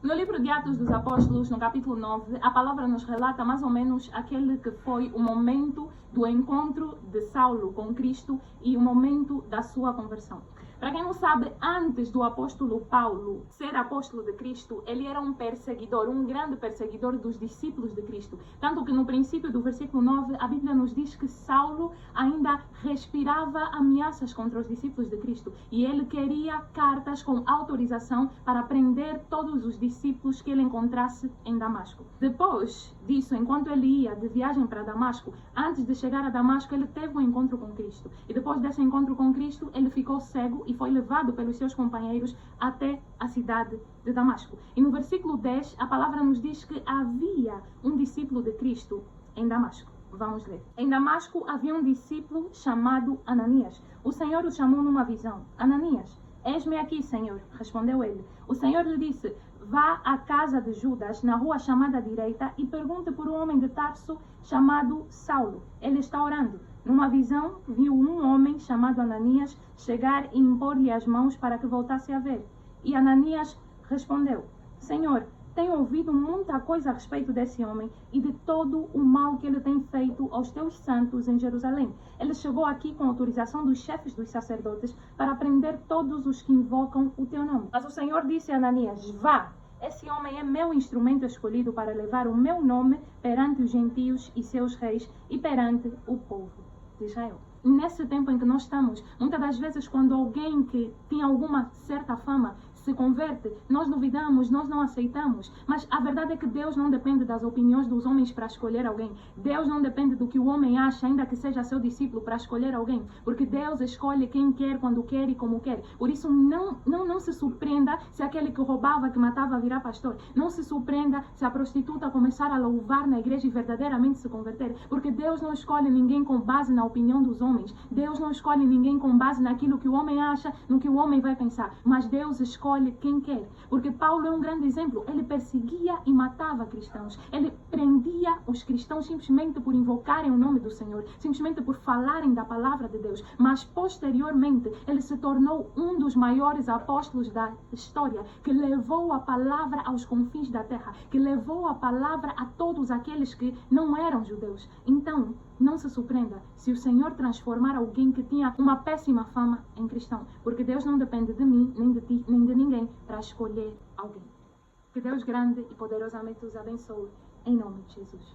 No livro de Atos dos Apóstolos, no capítulo 9, a palavra nos relata mais ou menos aquele que foi o momento do encontro de Saulo com Cristo e o momento da sua conversão. Para quem não sabe, antes do apóstolo Paulo ser apóstolo de Cristo, ele era um perseguidor, um grande perseguidor dos discípulos de Cristo. Tanto que no princípio do versículo 9, a Bíblia nos diz que Saulo ainda respirava ameaças contra os discípulos de Cristo. E ele queria cartas com autorização para prender todos os discípulos que ele encontrasse em Damasco. Depois disso, enquanto ele ia de viagem para Damasco, antes de chegar a Damasco, ele teve um encontro com Cristo. E depois desse encontro com Cristo, ele ficou cego e foi levado pelos seus companheiros até a cidade de Damasco. E no versículo 10, a palavra nos diz que havia um discípulo de Cristo em Damasco. Vamos ler. Em Damasco havia um discípulo chamado Ananias. O Senhor o chamou numa visão. Ananias, eis-me aqui, Senhor, respondeu ele. O Senhor lhe disse, vá à casa de Judas, na rua chamada direita, e pergunte por um homem de Tarso chamado Saulo. Ele está orando. Numa visão, viu um homem chamado Ananias chegar e impor-lhe as mãos para que voltasse a ver. E Ananias respondeu, Senhor, tenho ouvido muita coisa a respeito desse homem e de todo o mal que ele tem feito aos teus santos em Jerusalém. Ele chegou aqui com autorização dos chefes dos sacerdotes para prender todos os que invocam o teu nome. Mas o Senhor disse a Ananias, vá, esse homem é meu instrumento escolhido para levar o meu nome perante os gentios e seus reis e perante o povo de Israel. Nesse tempo em que nós estamos, muitas das vezes quando alguém que tinha alguma certa fama se converte, nós duvidamos, nós não aceitamos. Mas a verdade é que Deus não depende das opiniões dos homens para escolher alguém. Deus não depende do que o homem acha, ainda que seja seu discípulo, para escolher alguém. Porque Deus escolhe quem quer, quando quer e como quer. Por isso, não se surpreenda se aquele que roubava, que matava, virar pastor. Não se surpreenda se a prostituta começar a louvar na igreja e verdadeiramente se converter. Porque Deus não escolhe ninguém com base na opinião dos homens. Deus não escolhe ninguém com base naquilo que o homem acha, no que o homem vai pensar. Mas Deus escolhe quem quer, porque Paulo é um grande exemplo. Ele perseguia e matava cristãos, ele prendia os cristãos simplesmente por invocarem o nome do Senhor, simplesmente por falarem da palavra de Deus, mas posteriormente ele se tornou um dos maiores apóstolos da história, que levou a palavra aos confins da terra, que levou a palavra a todos aqueles que não eram judeus. Então, não se surpreenda se o Senhor transformar alguém que tinha uma péssima fama em cristão, porque Deus não depende de mim, nem de ti, nem de ninguém para escolher alguém. Que Deus grande e poderosamente os abençoe, em nome de Jesus.